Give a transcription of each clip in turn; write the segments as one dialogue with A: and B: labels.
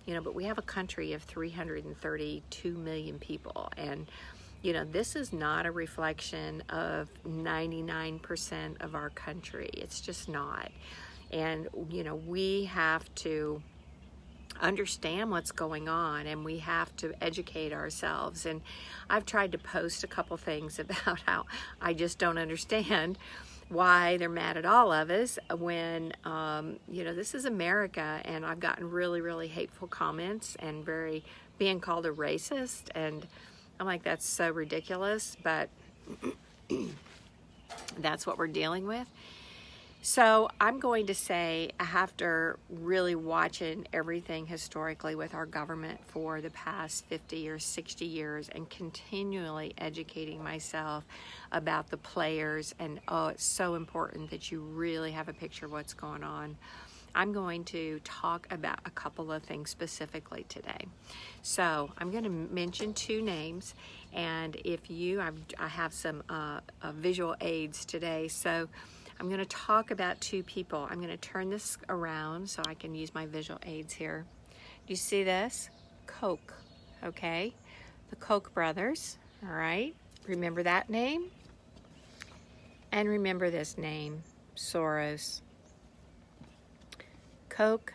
A: but we have a country of 332 million people, and this is not a reflection of 99% of our country. It's just not. And we have to understand what's going on, and we have to educate ourselves. And I've tried to post a couple things about how I just don't understand why they're mad at all of us when this is America. And I've gotten really, really hateful comments and being called a racist, and I'm like, that's so ridiculous, but that's what we're dealing with. So I'm going to say, after really watching everything historically with our government for the past 50 or 60 years and continually educating myself about the players, and it's so important that you really have a picture of what's going on, I'm going to talk about a couple of things specifically today. So I'm going to mention two names, and I have some visual aids today, so I'm going to talk about two people. I'm going to turn this around so I can use my visual aids here. Do you see this? Koch, okay? The Koch Brothers, all right? Remember that name? And remember this name, Soros. Koch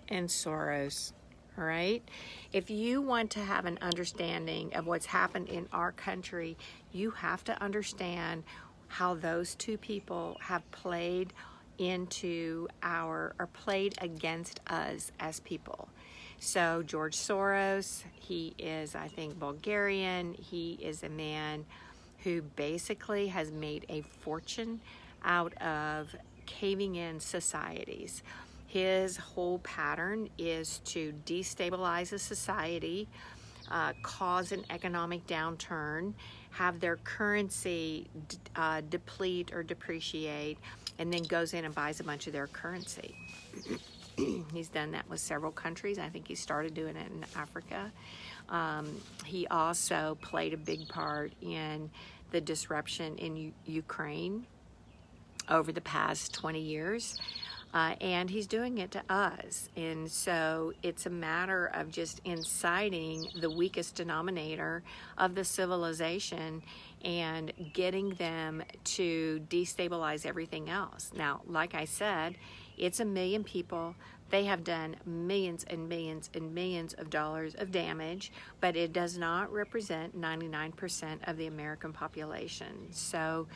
A: and Soros, all right? If you want to have an understanding of what's happened in our country, you have to understand how those two people have played played against us as people. So George Soros, he is, I think, Bulgarian. He is a man who basically has made a fortune out of caving in societies. His whole pattern is to destabilize a society, cause an economic downturn, have their currency deplete or depreciate, and then goes in and buys a bunch of their currency. He's done that with several countries. I think he started doing it in Africa. He also played a big part in the disruption in Ukraine over the past 20 years. And he's doing it to us. And so it's a matter of just inciting the weakest denominator of the civilization and getting them to destabilize everything else. Now, like I said, it's 1 million people. They have done millions and millions and millions of dollars of damage, but it does not represent 99% of the American population. So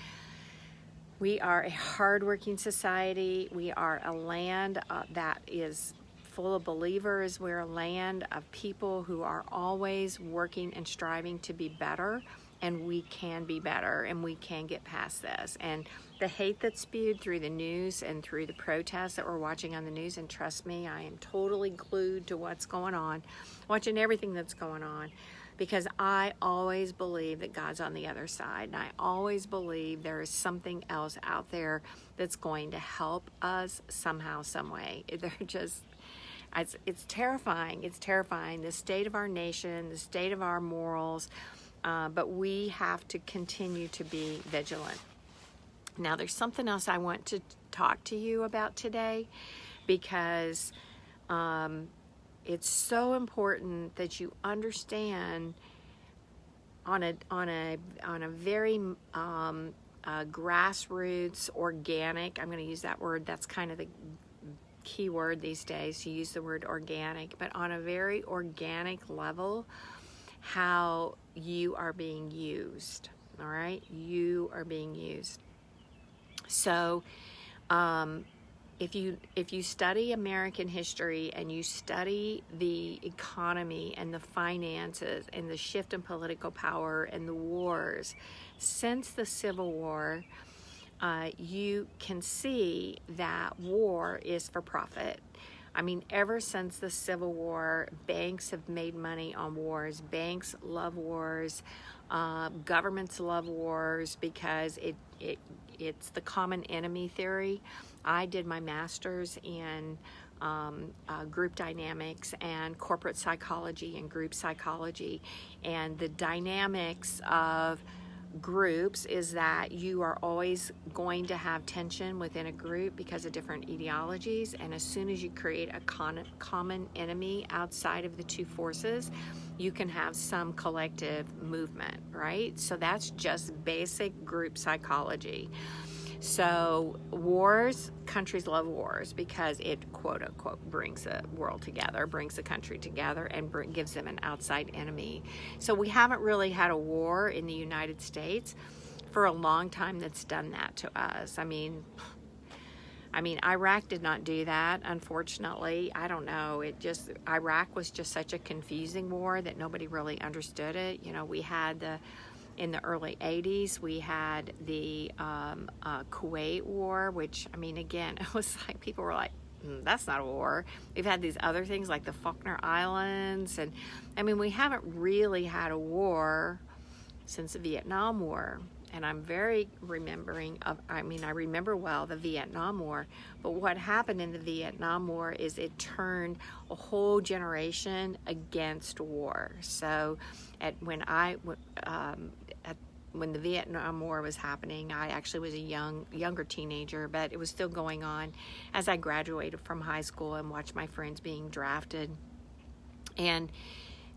A: we are a hardworking society. We are a land that is full of believers. We're a land of people who are always working and striving to be better, and we can be better, and we can get past this. And the hate that's spewed through the news and through the protests that we're watching on the news, and trust me, I am totally glued to what's going on, watching everything that's going on, because I always believe that God's on the other side, and I always believe there is something else out there that's going to help us somehow, some way. It's terrifying. It's terrifying, the state of our nation, the state of our morals, but we have to continue to be vigilant. Now, there's something else I want to talk to you about today, because it's so important that you understand on a very grassroots, organic. I'm going to use that word. That's kind of the key word these days, to use the word organic, but on a very organic level, how you are being used. All right, you are being used. So, if you study American history and you study the economy and the finances and the shift in political power and the wars since the Civil War, you can see that war is for profit. I mean, ever since the Civil War, banks have made money on wars. Banks love wars. Governments love wars because it's the common enemy theory. I did my master's in group dynamics and corporate psychology and group psychology, and the dynamics of groups is that you are always going to have tension within a group because of different ideologies, and as soon as you create a common enemy outside of the two forces, you can have some collective movement, right? So that's just basic group psychology. So wars, countries love wars because it, quote unquote, brings the world together, brings the country together, and gives them an outside enemy. So we haven't really had a war in the United States for a long time that's done that to us. I mean, Iraq did not do that, unfortunately. I don't know. Iraq was just such a confusing war that nobody really understood it. You know, we had in the early 80s, we had the Kuwait War, which, I mean, again, it was like people were like, that's not a war. We've had these other things like the Falkland Islands. And I mean, we haven't really had a war since the Vietnam War. And I'm very I remember well the Vietnam War. But what happened in the Vietnam War is it turned a whole generation against war. So when the Vietnam War was happening, I actually was a younger teenager, but it was still going on as I graduated from high school and watched my friends being drafted. And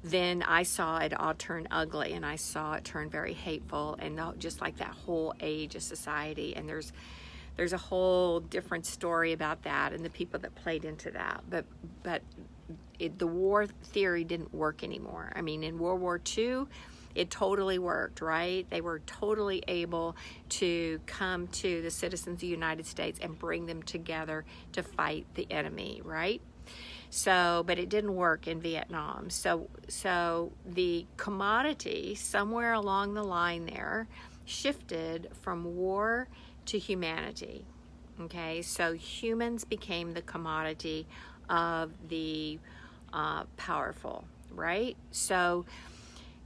A: then I saw it all turn ugly, and I saw it turn very hateful, and just like that whole age of society. And there's a whole different story about that and the people that played into that. But the war theory didn't work anymore. I mean, in World War II, it totally worked, right? They were totally able to come to the citizens of the United States and bring them together to fight the enemy, right? So, but it didn't work in Vietnam. So the commodity somewhere along the line there shifted from war to humanity. Okay, so humans became the commodity of the powerful, right? So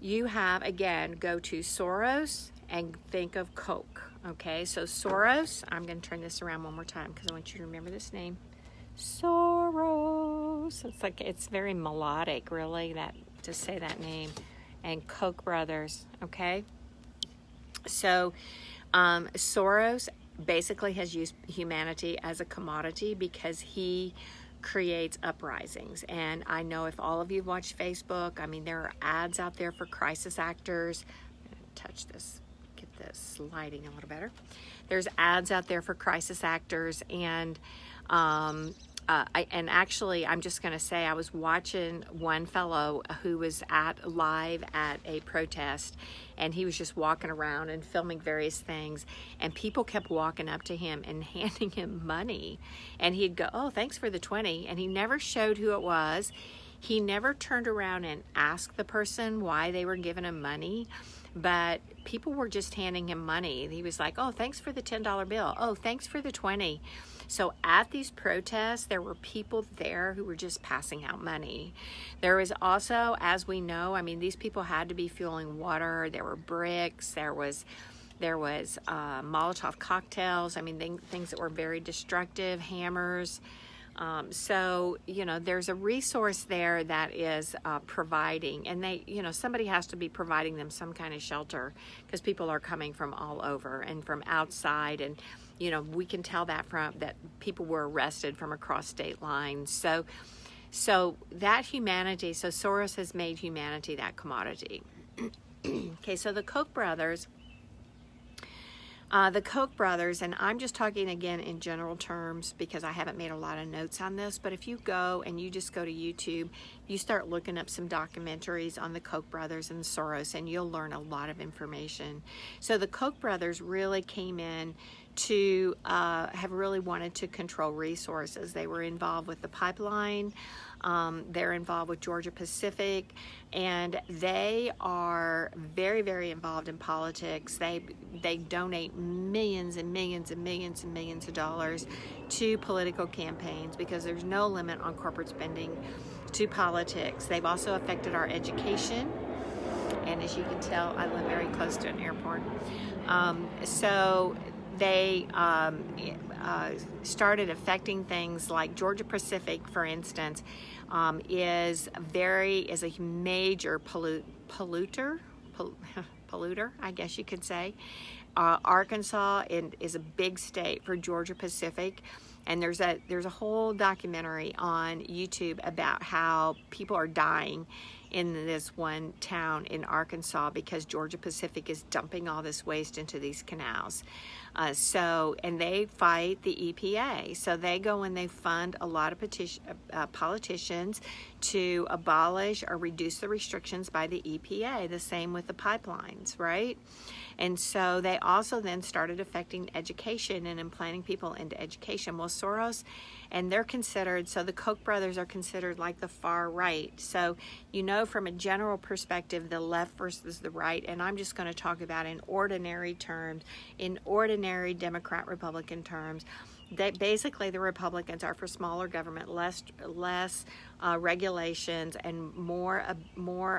A: you have, again, go to Soros and think of Koch. Okay, so Soros, I'm going to turn this around one more time because I want you to remember this name. Soros. It's very melodic, really, to say that name. And Koch Brothers, okay? So Soros basically has used humanity as a commodity because he creates uprisings. And I know if all of you watch Facebook, I mean, there are ads out there for crisis actors. I'm going to touch this, get this lighting a little better. There's ads out there for crisis actors, and I'm just going to say, I was watching one fellow who was live at a protest, and he was just walking around and filming various things, and people kept walking up to him and handing him money, and he'd go, oh, thanks for the 20, and he never showed who it was. He never turned around and asked the person why they were giving him money, but people were just handing him money. He was like, oh, thanks for the $10 bill. Oh, thanks for the 20. So at these protests, there were people there who were just passing out money. There was also, as we know, I mean, these people had to be fueling water. There were bricks. There was Molotov cocktails. I mean, things that were very destructive, hammers. So, you know, there's a resource there that is providing, and somebody has to be providing them some kind of shelter because people are coming from all over and from outside, and, you know, we can tell that people were arrested from across state lines. So that humanity, so Soros has made humanity that commodity. Okay, so the Koch brothers, and I'm just talking again in general terms because I haven't made a lot of notes on this, but if you go and you just go to YouTube, you start looking up some documentaries on the Koch brothers and Soros, and you'll learn a lot of information. So the Koch brothers really came in to have really wanted to control resources. They were involved with the pipeline. They're involved with Georgia Pacific, and they are very, very involved in politics. They donate millions and millions and millions and millions of dollars to political campaigns because there's no limit on corporate spending to politics. They've also affected our education, and as you can tell, I live very close to an airport. So they started affecting things like Georgia Pacific, for instance, is a major polluter. polluter, I guess you could say. Arkansas is a big state for Georgia Pacific, and there's a whole documentary on YouTube about how people are dying in this one town in Arkansas because Georgia Pacific is dumping all this waste into these canals. And they fight the EPA. So they go and they fund a lot of politicians to abolish or reduce the restrictions by the EPA. The same with the pipelines, right? And so they also then started affecting education and implanting people into education. Well, Soros, and they're considered, so the Koch brothers are considered like the far right. So, you know, from a general perspective, the left versus the right, and I'm just going to talk about in ordinary terms, in ordinary Democrat-Republican terms, that basically the Republicans are for smaller government, less regulations, and more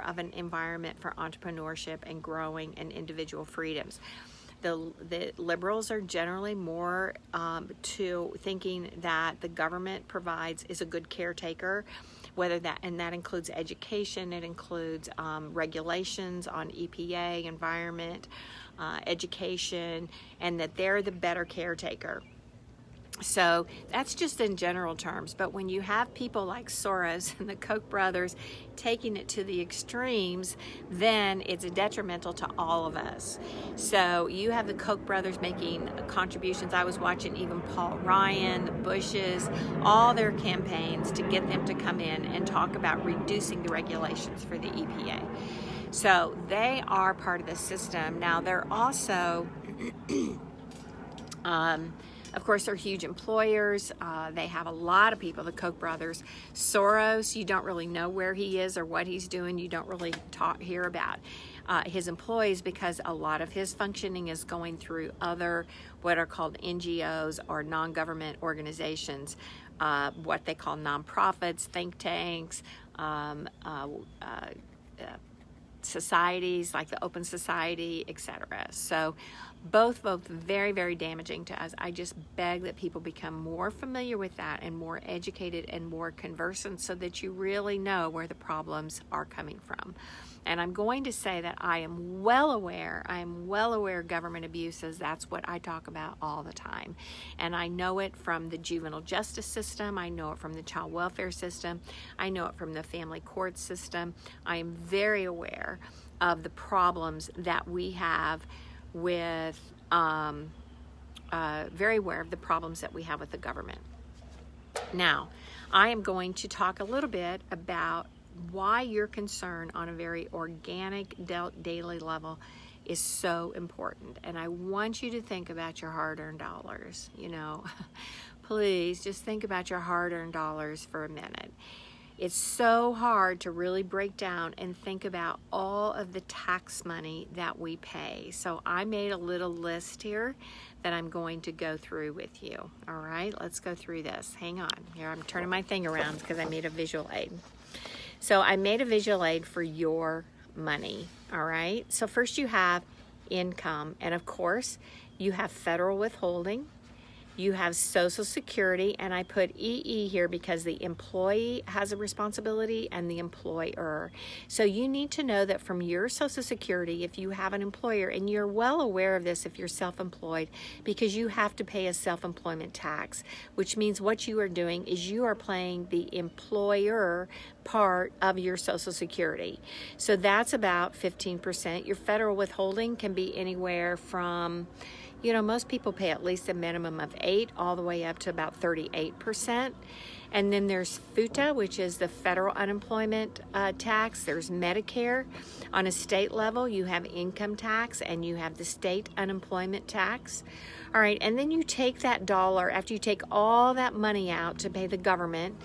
A: of an environment for entrepreneurship and growing and individual freedoms. The liberals are generally more to thinking that the government is a good caretaker, that includes education, it includes regulations on EPA, environment, education, and that they're the better caretaker. So that's just in general terms. But when you have people like Soros and the Koch brothers taking it to the extremes, then it's detrimental to all of us. So you have the Koch brothers making contributions. I was watching even Paul Ryan, the Bushes, all their campaigns to get them to come in and talk about reducing the regulations for the EPA. So they are part of the system. Now they're also of course, they're huge employers. They have a lot of people, the Koch brothers. Soros, you don't really know where he is or what he's doing. You don't really hear about his employees because a lot of his functioning is going through other what are called NGOs or non-government organizations, what they call nonprofits, think tanks, societies like the Open Society, etc. So both very, very damaging to us. I just beg that people become more familiar with that and more educated and more conversant so that you really know where the problems are coming from. And I'm going to say that I am well aware government abuses. That's what I talk about all the time. And I know it from the juvenile justice system. I know it from the child welfare system. I know it from the family court system. I am very aware of the problems that we have with, very aware of the problems that we have with the government. Now, I am going to talk a little bit about why your concern on a very organic daily level is so important. And I want you to think about your hard-earned dollars. You know, please just think about your hard-earned dollars for a minute. It's so hard to really break down and think about all of the tax money that we pay. So I made a little list here that I'm going to go through with you. All right, let's go through this. Hang on. Here, I'm turning my thing around because I made a visual aid. So I made a visual aid for your money. All right, so first you have income, and of course you have federal withholding. You have Social Security, and I put EE here because the employee has a responsibility and the employer. So you need to know that from your Social Security, if you have an employer, and you're well aware of this if you're self-employed, because you have to pay a self-employment tax, which means what you are doing is you are paying the employer part of your Social Security. So that's about 15%. Your federal withholding can be anywhere from, you know, most people pay at least a minimum of 8 all the way up to about 38%. And then there's FUTA, which is the federal unemployment tax. There's Medicare. On a state level, you have income tax and you have the state unemployment tax. All right, and then you take that dollar, after you take all that money out to pay the government,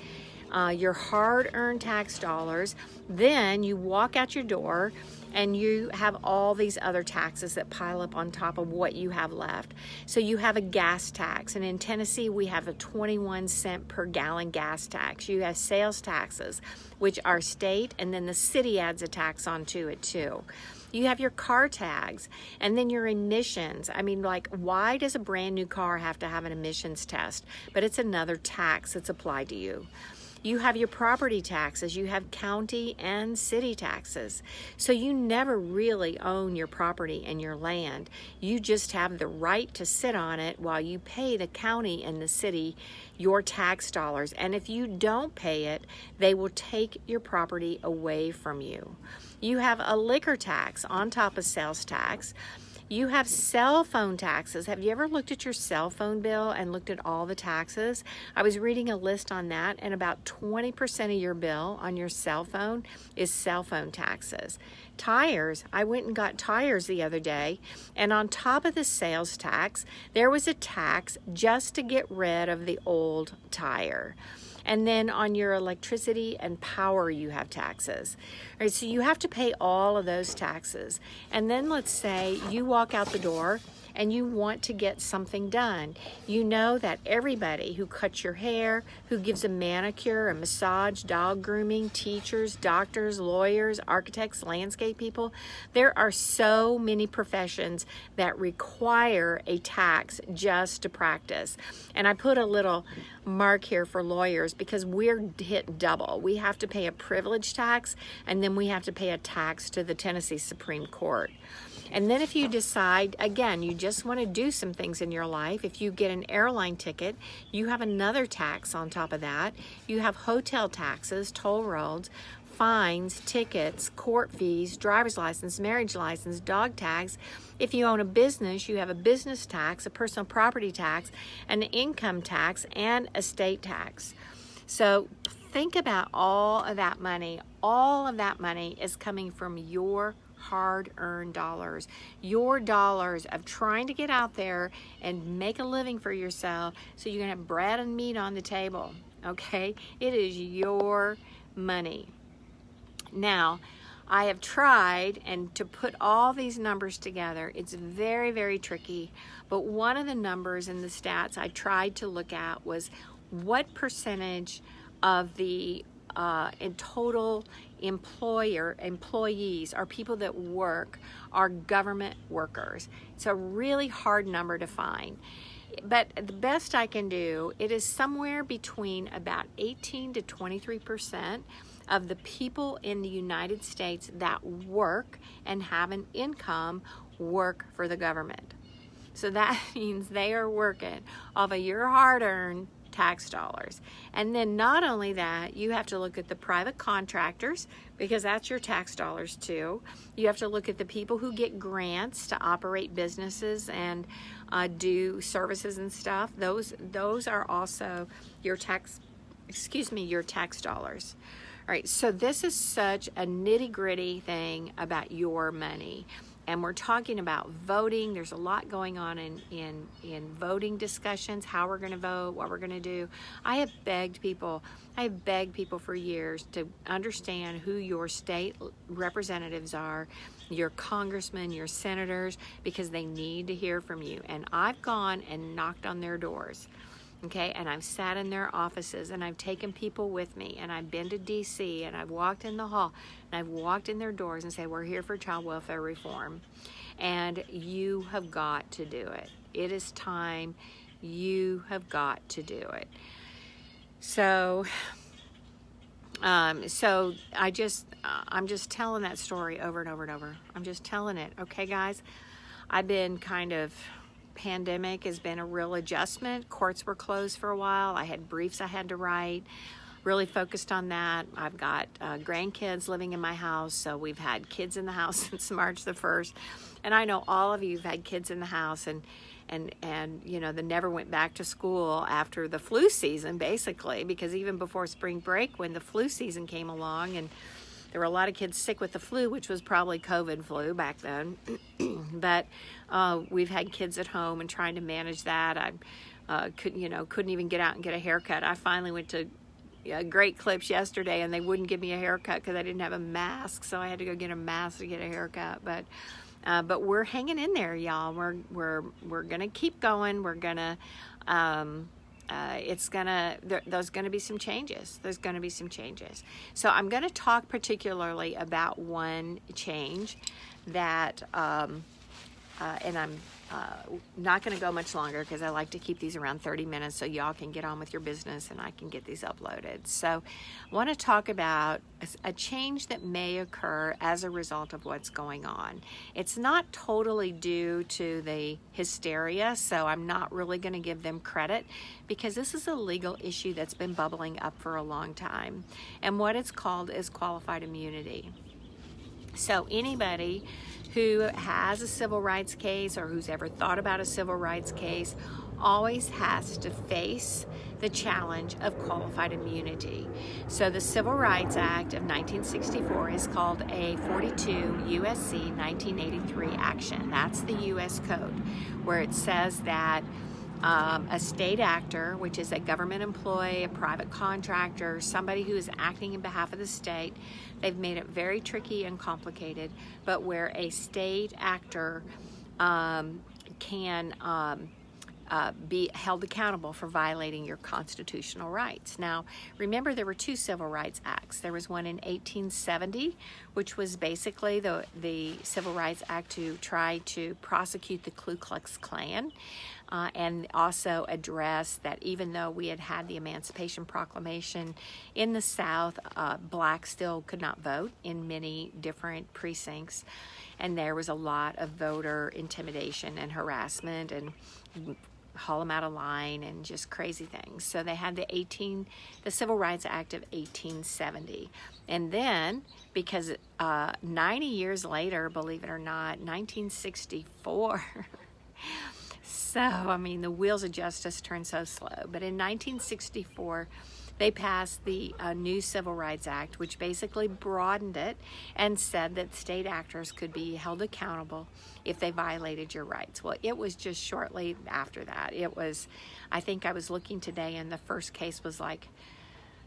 A: your hard-earned tax dollars, then you walk out your door and you have all these other taxes that pile up on top of what you have left. So you have a gas tax, and in Tennessee we have a 21 cent per gallon gas tax. You have sales taxes, which are state, and then the city adds a tax onto it too. You have your car tags, and then your emissions. I mean, like, why does a brand new car have to have an emissions test? But it's another tax that's applied to you. You have your property taxes. You have county and city taxes. So you never really own your property and your land. You just have the right to sit on it while you pay the county and the city your tax dollars. And if you don't pay it, they will take your property away from you. You have a liquor tax on top of sales tax. You have cell phone taxes. Have you ever looked at your cell phone bill and looked at all the taxes? I was reading a list on that, and about 20% of your bill on your cell phone is cell phone taxes. Tires. I went and got tires the other day, and on top of the sales tax, there was a tax just to get rid of the old tire. And then on your electricity and power, you have taxes. All right, so you have to pay all of those taxes. And then let's say you walk out the door and you want to get something done. You know that everybody who cuts your hair, who gives a manicure, a massage, dog grooming, teachers, doctors, lawyers, architects, landscape people, there are so many professions that require a tax just to practice. And I put a little mark here for lawyers because we're hit double. We have to pay a privilege tax, and then we have to pay a tax to the Tennessee Supreme Court. And then if you decide, again, you just want to do some things in your life, if you get an airline ticket, you have another tax on top of that. You have hotel taxes, toll roads, fines, tickets, court fees, driver's license, marriage license, dog tags. If you own a business, you have a business tax, a personal property tax, an income tax, and a state tax. So think about all of that money. All of that money is coming from your hard-earned dollars, your dollars of trying to get out there and make a living for yourself so you can have bread and meat on the table, okay? It is your money. Now, I have tried and to put all these numbers together. It's very, very tricky, but one of the numbers in the stats I tried to look at was what percentage of the in total employees are people that work are government workers. It's a really hard number to find, but the best I can do, it is somewhere between about 18 to 23% of the people in the United States that work and have an income work for the government. So that means they are working off of your hard-earned tax dollars. And then not only that, you have to look at the private contractors because that's your tax dollars too. You have to look at the people who get grants to operate businesses and do services and stuff. Those are also your your tax dollars. All right, so this is such a nitty-gritty thing about your money. And we're talking about voting. There's a lot going on in voting discussions, how we're going to vote, what we're going to do. I have begged people for years to understand who your state representatives are, your congressmen, your senators, because they need to hear from you. And I've gone and knocked on their doors. Okay, and I've sat in their offices and I've taken people with me and I've been to DC and I've walked in the hall and I've walked in their doors and said, we're here for child welfare reform and you have got to do it. It is time. You have got to do it. So I'm just telling that story over and over and over. I'm just telling it. Okay, guys, I've been pandemic has been a real adjustment. Courts were closed for a while. I had briefs I had to write, really focused on that. I've got grandkids living in my house, so we've had kids in the house since March the 1st. And I know all of you have had kids in the house and you know, they never went back to school after the flu season, basically, because even before spring break, when the flu season came along and there were a lot of kids sick with the flu, which was probably COVID flu back then. But we've had kids at home and trying to manage that. I couldn't even get out and get a haircut. I finally went to Great Clips yesterday, and they wouldn't give me a haircut because I didn't have a mask, so I had to go get a mask to get a haircut. But we're hanging in there, y'all. We're gonna keep going. We're gonna. There's going to be some changes. There's going to be some changes. So I'm going to talk particularly about one change that, and not going to go much longer because I like to keep these around 30 minutes so y'all can get on with your business and I can get these uploaded. So I want to talk about a change that may occur as a result of what's going on. It's not totally due to the hysteria, so I'm not really going to give them credit because this is a legal issue that's been bubbling up for a long time. And what it's called is qualified immunity. So anybody who has a civil rights case or who's ever thought about a civil rights case always has to face the challenge of qualified immunity. So the Civil Rights Act of 1964 is called a 42 USC 1983 action. That's the U.S. Code, where it says that a state actor, which is a government employee, a private contractor, somebody who is acting in behalf of the state, they've made it very tricky and complicated, but where a state actor can be held accountable for violating your constitutional rights. Now, remember there were two Civil Rights Acts. There was one in 1870, which was basically the Civil Rights Act to try to prosecute the Ku Klux Klan, and also address that even though we had the Emancipation Proclamation in the South, blacks still could not vote in many different precincts, and there was a lot of voter intimidation and harassment and haul them out of line and just crazy things. So they had the Civil Rights Act of 1870. And then, because 90 years later, believe it or not, 1964, so, I mean, the wheels of justice turn so slow. But in 1964, they passed the new Civil Rights Act, which basically broadened it and said that state actors could be held accountable if they violated your rights. Well, it was just shortly after that. It was, I think I was looking today, and the first case was like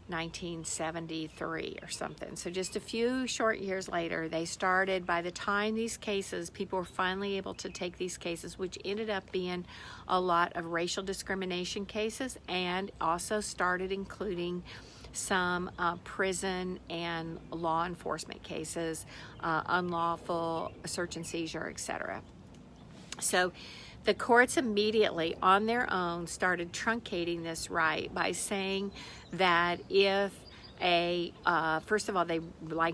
A: 1973 or something. So just a few short years later, they started, by the time these cases, people were finally able to take these cases, which ended up being a lot of racial discrimination cases, and also started including some prison and law enforcement cases, unlawful search and seizure, etc. So the courts immediately, on their own, started truncating this right by saying that if first of all, they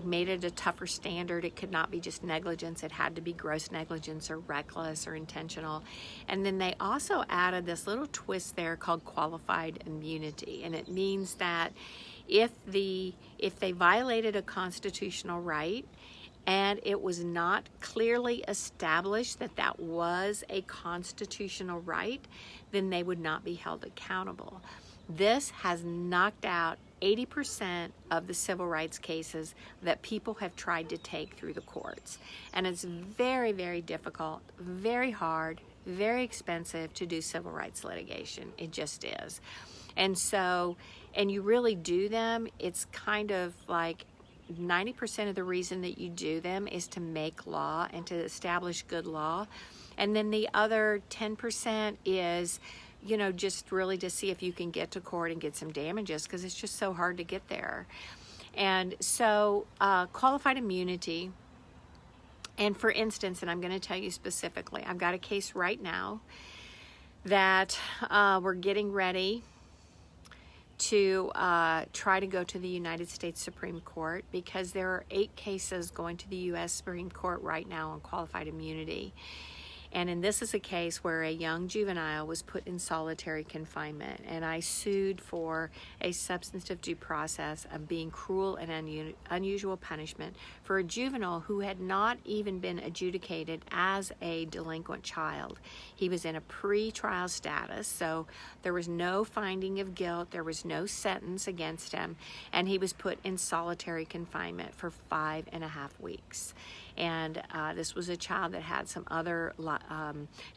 A: made it a tougher standard. It could not be just negligence. It had to be gross negligence or reckless or intentional. And then they also added this little twist there called qualified immunity. And it means that if they violated a constitutional right, and it was not clearly established that that was a constitutional right, then they would not be held accountable. This has knocked out 80% of the civil rights cases that people have tried to take through the courts. And it's very, very difficult, very hard, very expensive to do civil rights litigation. It just is. And so, and you really do them, it's kind of like 90% of the reason that you do them is to make law and to establish good law. And then the other 10% is, just really to see if you can get to court and get some damages, because it's just so hard to get there. And so qualified immunity, and for instance, and I'm going to tell you specifically, I've got a case right now that we're getting ready to try to go to the United States Supreme Court, because there are 8 cases going to the U.S. Supreme Court right now on qualified immunity. And this is a case where a young juvenile was put in solitary confinement, and I sued for a substantive due process of being cruel and unusual punishment for a juvenile who had not even been adjudicated as a delinquent child. He was in a pre-trial status, so there was no finding of guilt, there was no sentence against him, and he was put in solitary confinement for 5.5 weeks. And this was a child that had some other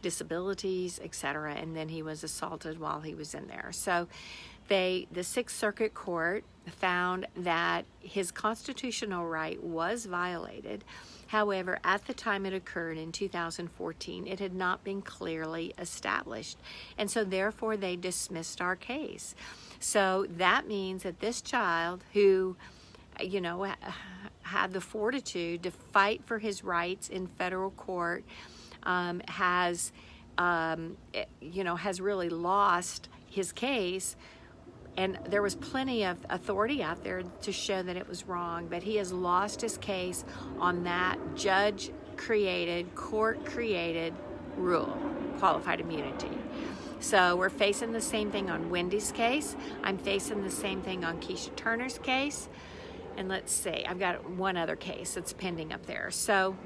A: disabilities, etc., and then he was assaulted while he was in there. So the Sixth Circuit Court found that his constitutional right was violated. However, at the time it occurred in 2014, it had not been clearly established. And so therefore they dismissed our case. So that means that this child who, had the fortitude to fight for his rights in federal court, has has really lost his case. And there was plenty of authority out there to show that it was wrong, but he has lost his case on that judge-created, court-created rule, qualified immunity. So we're facing the same thing on Wendy's case. I'm facing the same thing on Keisha Turner's case. And let's see, I've got one other case that's pending up there. So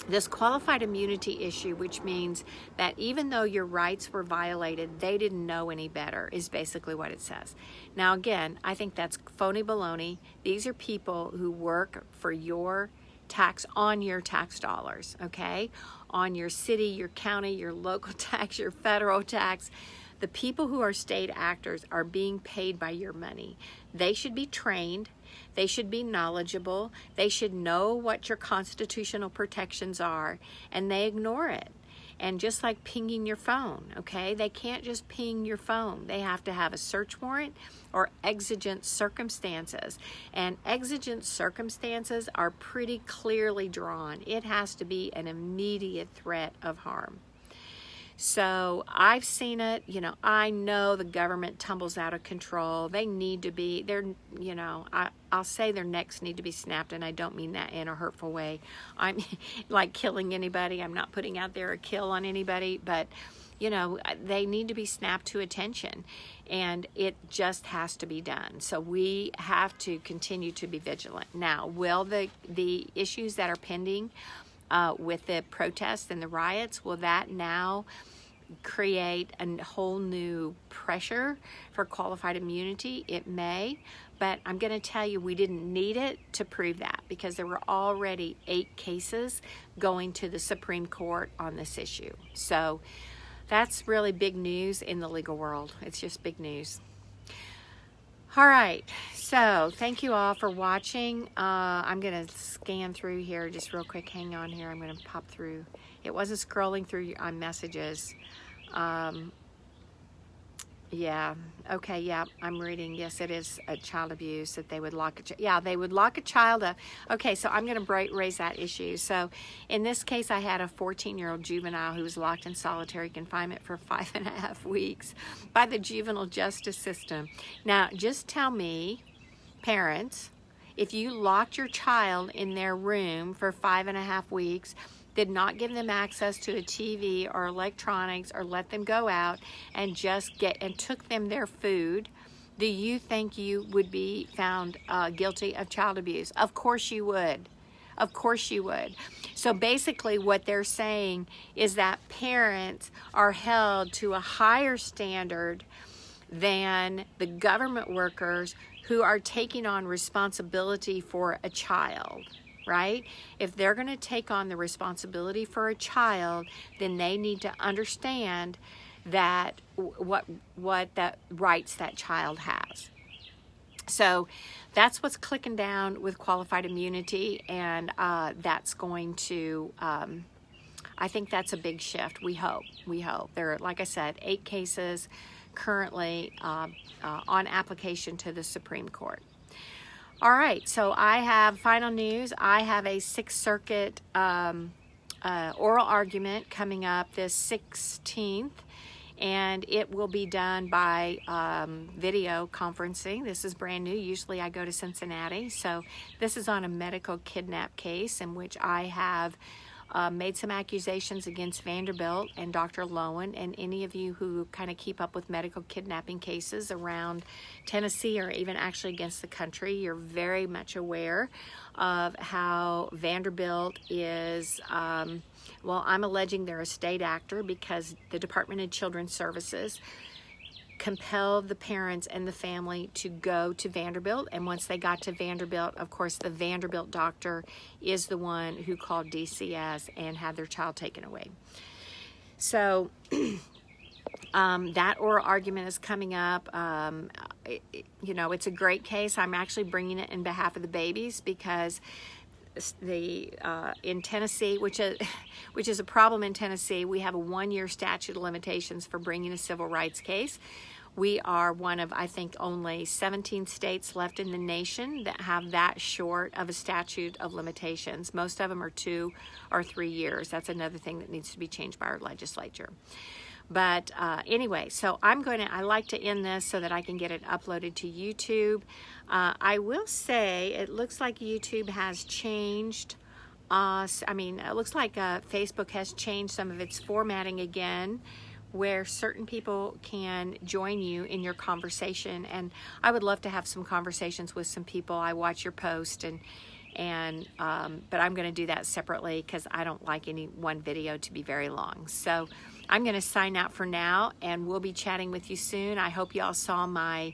A: this qualified immunity issue, which means that even though your rights were violated, they didn't know any better, is basically what it says. Now, again, I think that's phony baloney. These are people who work for your tax, on your tax dollars, okay? On your city, your county, your local tax, your federal tax. The people who are state actors are being paid by your money. They should be trained. They should be knowledgeable. They should know what your constitutional protections are, and they ignore it. And just like pinging your phone, okay? They can't just ping your phone. They have to have a search warrant or exigent circumstances. And exigent circumstances are pretty clearly drawn. It has to be an immediate threat of harm. So I've seen it, I know the government tumbles out of control. They need to be, I'll say their necks need to be snapped, and I don't mean that in a hurtful way. I'm like killing anybody. I'm not putting out there a kill on anybody, but they need to be snapped to attention, and it just has to be done. So we have to continue to be vigilant. Now, will the issues that are pending with the protests and the riots, will that now create a whole new pressure for qualified immunity? It may, but I'm going to tell you, we didn't need it to prove that, because there were already 8 cases going to the Supreme Court on this issue. So that's really big news in the legal world. It's just big news. All right, so thank you all for watching. I'm going to scan through here just real quick. Hang on here. I'm going to pop through. It wasn't scrolling through on messages. Yeah, okay, yeah, I'm reading. Yes, it is a child abuse that they would lock they would lock a child up. Okay, so I'm going to raise that issue. So in this case, I had a 14-year-old juvenile who was locked in solitary confinement for 5.5 weeks by the juvenile justice system. Now, just tell me, parents, if you locked your child in their room for 5.5 weeks, did not give them access to a TV or electronics, or let them go out and just took them their food, do you think you would be found guilty of child abuse? Of course you would. Of course you would. So basically what they're saying is that parents are held to a higher standard than the government workers who are taking on responsibility for a child. Right? If they're going to take on the responsibility for a child, then they need to understand that what that rights that child has. So that's what's clicking down with qualified immunity, and that's going to, I think that's a big shift. We hope. There are, like I said, 8 cases currently on application to the Supreme Court. All right, so I have final news. I have a 6th Circuit oral argument coming up this 16th, and it will be done by video conferencing. This is brand new. Usually I go to Cincinnati. So this is on a medical kidnap case in which I have made some accusations against Vanderbilt and Dr. Lowen, and any of you who kind of keep up with medical kidnapping cases around Tennessee, or even actually against the country, you're very much aware of how Vanderbilt is, well, I'm alleging they're a state actor because the Department of Children's Services compelled the parents and the family to go to Vanderbilt, and once they got to Vanderbilt, of course, the Vanderbilt doctor is the one who called DCS and had their child taken away. So that oral argument is coming up. It's a great case. I'm actually bringing it in behalf of the babies, because in Tennessee, which is a problem in Tennessee, we have a 1-year statute of limitations for bringing a civil rights case. We are one of, I think, only 17 states left in the nation that have that short of a statute of limitations. Most of them are 2 or 3 years. That's another thing that needs to be changed by our legislature. But anyway, so I like to end this so that I can get it uploaded to YouTube. I will say it looks like YouTube has changed it looks like Facebook has changed some of its formatting again, where certain people can join you in your conversation. And I would love to have some conversations with some people. I watch your post, but I'm going to do that separately because I don't like any one video to be very long. So I'm going to sign out for now, and we'll be chatting with you soon. I hope y'all saw my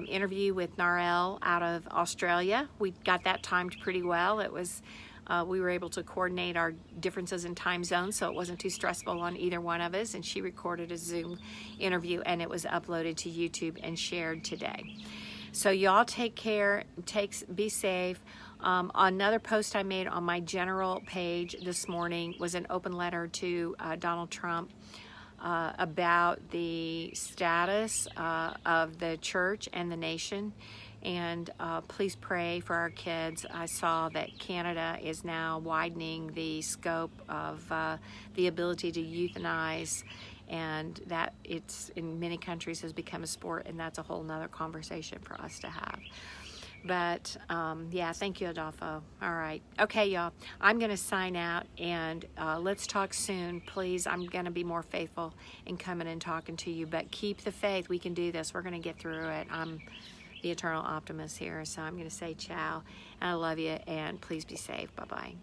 A: interview with Narelle out of Australia. We got that timed pretty well. It was we were able to coordinate our differences in time zones, so it wasn't too stressful on either one of us, and she recorded a Zoom interview, and it was uploaded to YouTube and shared today. So y'all take care, be safe. Another post I made on my general page this morning was an open letter to Donald Trump about the status of the church and the nation. And please pray for our kids. I saw that Canada is now widening the scope of the ability to euthanize, and that it's in many countries has become a sport, and that's a whole nother conversation for us to have. But yeah, thank you, Adolfo. All right. Okay, y'all. I'm going to sign out, and let's talk soon. Please, I'm going to be more faithful in coming and talking to you, but keep the faith. We can do this. We're going to get through it. I'm the eternal optimist here, so I'm going to say ciao, and I love you, and please be safe. Bye-bye.